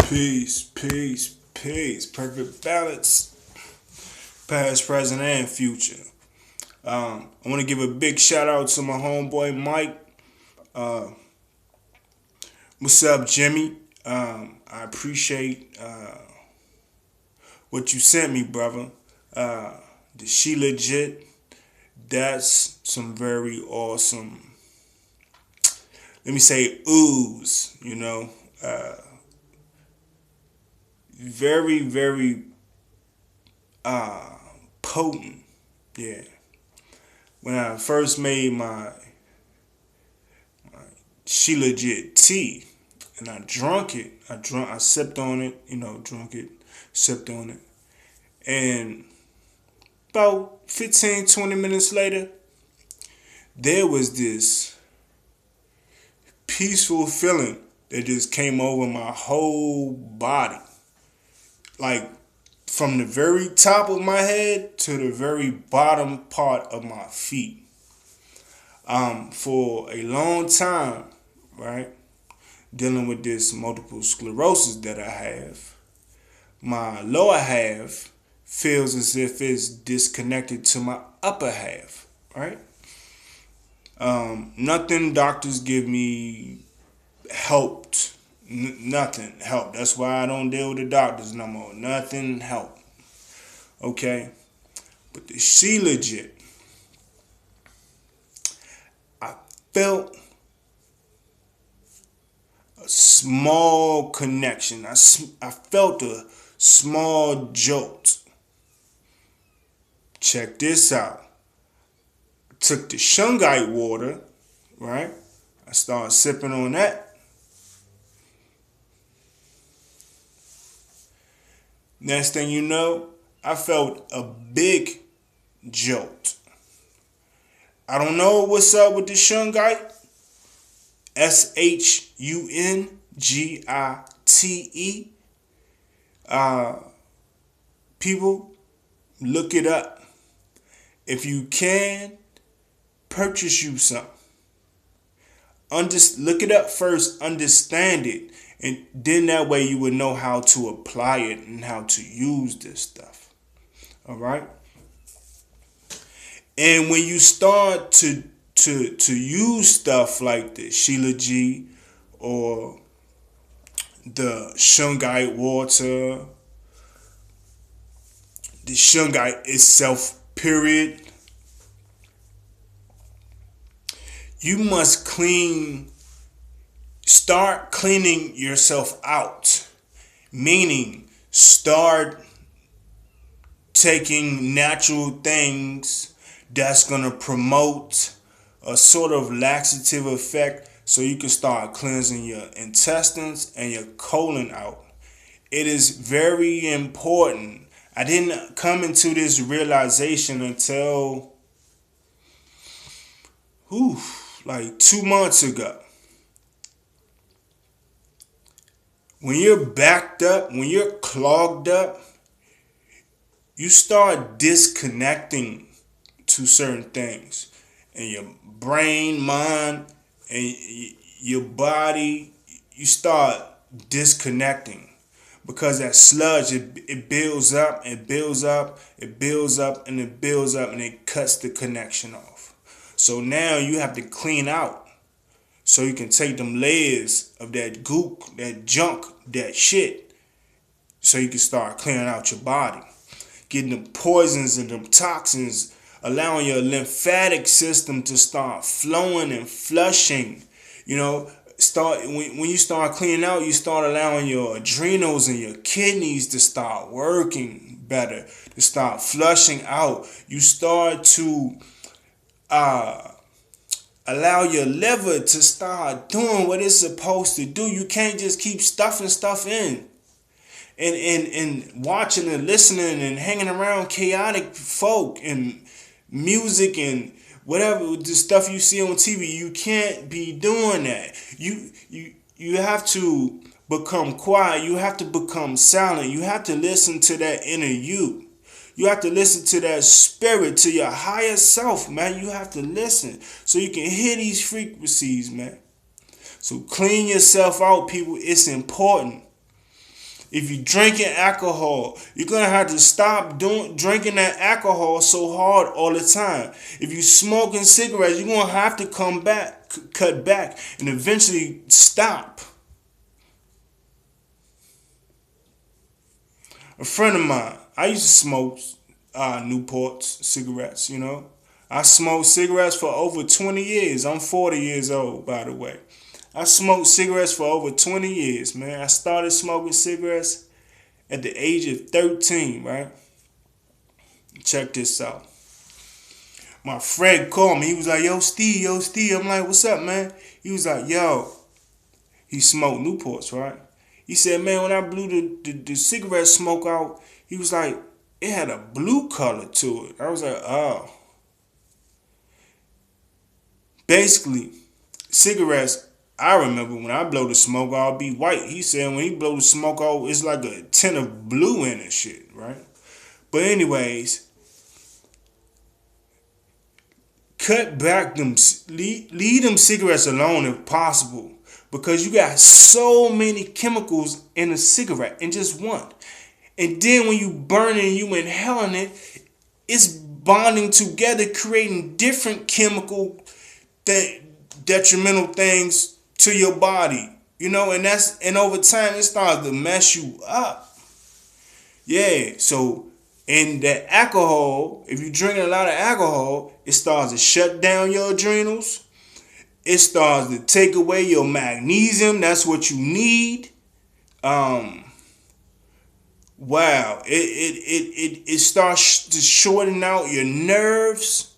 Peace, peace, peace. Perfect balance. Past, present, and future. I want to give a big shout out to my homeboy Mike. Uh, what's up, Jimmy? I appreciate what you sent me, brother. Uh, the Shilagit. That's some very awesome. Let me say ooze. Uh, very, very uh, potent. Yeah. When I first made my Shilagit tea and I drunk it, I sipped on it, drunk it, sipped on it. And about 15, 20 minutes later, there was this peaceful feeling that just came over my whole body. Like from the very top of my head to the very bottom part of my feet. For a long time, right, dealing with this multiple sclerosis that I have, my lower half feels as if it's disconnected to my upper half, right? Nothing doctors give me helped. Nothing helped. That's why I don't deal with the doctors no more. Nothing helped. Okay? But the Shilagit, I felt a small connection. I felt a small jolt. Check this out. I took the Shungite water, right? I started sipping on that. Next thing you know, I felt a big jolt. I don't know what's up with the Shungite. Shungite. People, look it up. If you can, purchase you some. Look it up first, understand it, and then that way you would know how to apply it and how to use this stuff. All right. And when you start to use stuff like the Shilagit or the Shungite water, the Shungite itself, period, you must start cleaning yourself out. Meaning, start taking natural things that's going to promote a sort of laxative effect so you can start cleansing your intestines and your colon out. It is very important. I didn't come into this realization until like 2 months ago. When you're backed up, when you're clogged up, you start disconnecting to certain things in your brain, mind, and your body. You start disconnecting because that sludge, it builds up, it builds up, it builds up, and it builds up, and it cuts the connection off. So now you have to clean out so you can take them layers of that gook, that junk, that shit, so you can start clearing out your body. Getting them poisons and them toxins, allowing your lymphatic system to start flowing and flushing. When you start cleaning out, you start allowing your adrenals and your kidneys to start working better, to start flushing out. You start to allow your liver to start doing what it's supposed to do. You can't just keep stuffing stuff in. And watching and listening and hanging around chaotic folk and music and whatever the stuff you see on TV. You can't be doing that. You have to become quiet. You have to become silent. You have to listen to that inner you. You have to listen to that spirit, to your higher self, man. You have to listen so you can hear these frequencies, man. So clean yourself out, people. It's important. If you're drinking alcohol, you're gonna have to stop drinking that alcohol so hard all the time. If you're smoking cigarettes, you're gonna have to cut back, and eventually stop. A friend of mine, I used to smoke Newports cigarettes. I smoked cigarettes for over 20 years. I'm 40 years old, by the way. I smoked cigarettes for over 20 years, man. I started smoking cigarettes at the age of 13, right? Check this out. My friend called me. He was like, yo, Steve. I'm like, what's up, man? He was like, yo, he smoked Newports, right? He said, man, when I blew the cigarette smoke out, he was like, it had a blue color to it. I was like, oh. Basically, cigarettes, I remember when I blow the smoke out, it'd be white. He said when he blow the smoke out, it's like a tint of blue in it shit, right? But anyways, cut back leave them cigarettes alone if possible. Because you got so many chemicals in a cigarette, in just one. And then when you burn it and you inhaling it, it's bonding together, creating different chemical detrimental things to your body. And over time it starts to mess you up. Yeah, so in that alcohol, if you're drinking a lot of alcohol, it starts to shut down your adrenals. It starts to take away your magnesium. That's what you need. Wow. It starts to shorten out your nerves.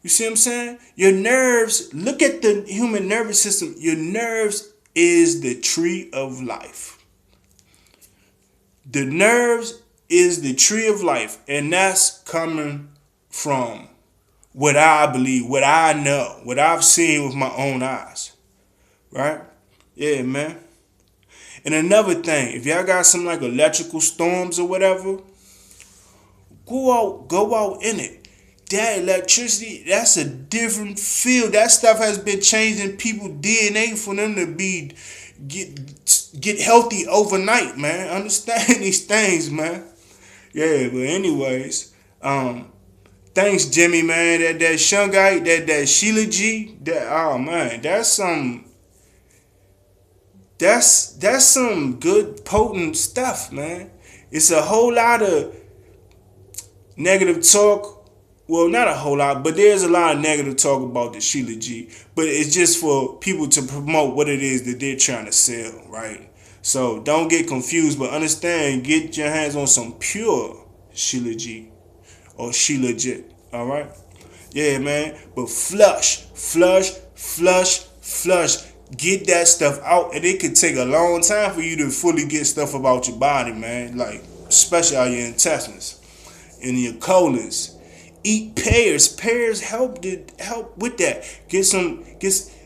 You see what I'm saying? Your nerves, look at the human nervous system. Your nerves is the tree of life. The nerves is the tree of life. And that's coming from what I believe, what I know, what I've seen with my own eyes. Right? Yeah, man. And another thing, if y'all got some like electrical storms or whatever, go out in it. That electricity, that's a different field. That stuff has been changing people's DNA for them to get healthy overnight, man. Understand these things, man. Yeah, but anyways, thanks, Jimmy, man. That Shungite, that Shilagit, man, that's some good potent stuff, man. It's a whole lot of negative talk. Well, not a whole lot, but there's a lot of negative talk about the Shilagit. But it's just for people to promote what it is that they're trying to sell, right? So don't get confused, but understand, get your hands on some pure Shilagit or Shilagit, all right? Yeah, man. But flush. Get that stuff out, and it could take a long time for you to fully get stuff about your body, man. Like, especially out your intestines and your colons. Eat pears. Pears help with that.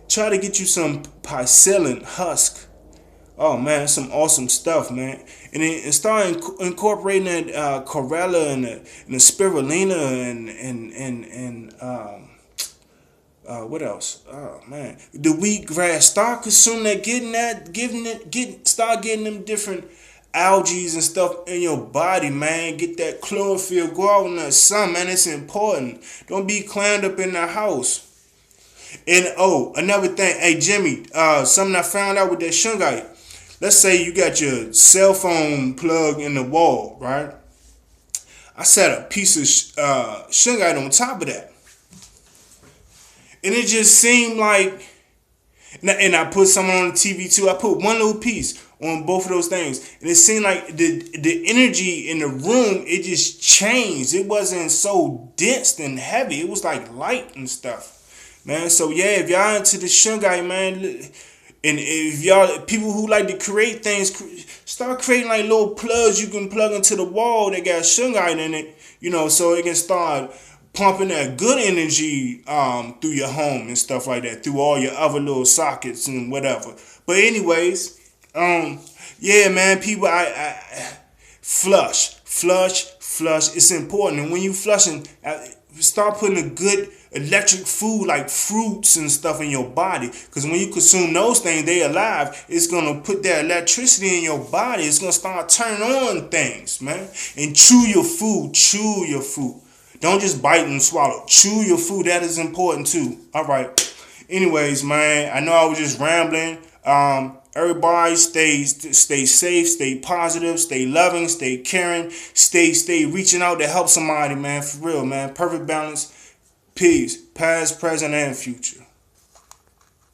Try to get you some psyllium husk. Oh man, some awesome stuff, man. And then start incorporating that chlorella and the spirulina and what else? Oh man, the wheatgrass. Start consuming that. Start getting them different algae and stuff in your body, man. Get that chlorophyll. Go out in the sun, man. It's important. Don't be clammed up in the house. And another thing, hey Jimmy, something I found out with that Shungite. Let's say you got your cell phone plug in the wall, right? I set a piece of Shungite on top of that. And it just seemed like, and I put someone on the TV too. I put one little piece on both of those things. And it seemed like the energy in the room, it just changed. It wasn't so dense and heavy. It was like light and stuff, man. So yeah, if y'all into the Shungite, man, and if y'all, people who like to create things, start creating like little plugs you can plug into the wall that got Shungite in it, so it can start pumping that good energy through your home and stuff like that, through all your other little sockets and whatever. But anyways, yeah, man, people, I flush. It's important, and when you flushing, start putting a good electric food like fruits and stuff in your body. Because when you consume those things, they alive. It's gonna put that electricity in your body. It's gonna start turning on things, man. And chew your food. Chew your food. Don't just bite and swallow. Chew your food. That is important too. All right. Anyways, man, I know I was just rambling. Everybody stay safe, stay positive, stay loving, stay caring, stay reaching out to help somebody, man. For real, man. Perfect balance. Peace. Past, present, and future.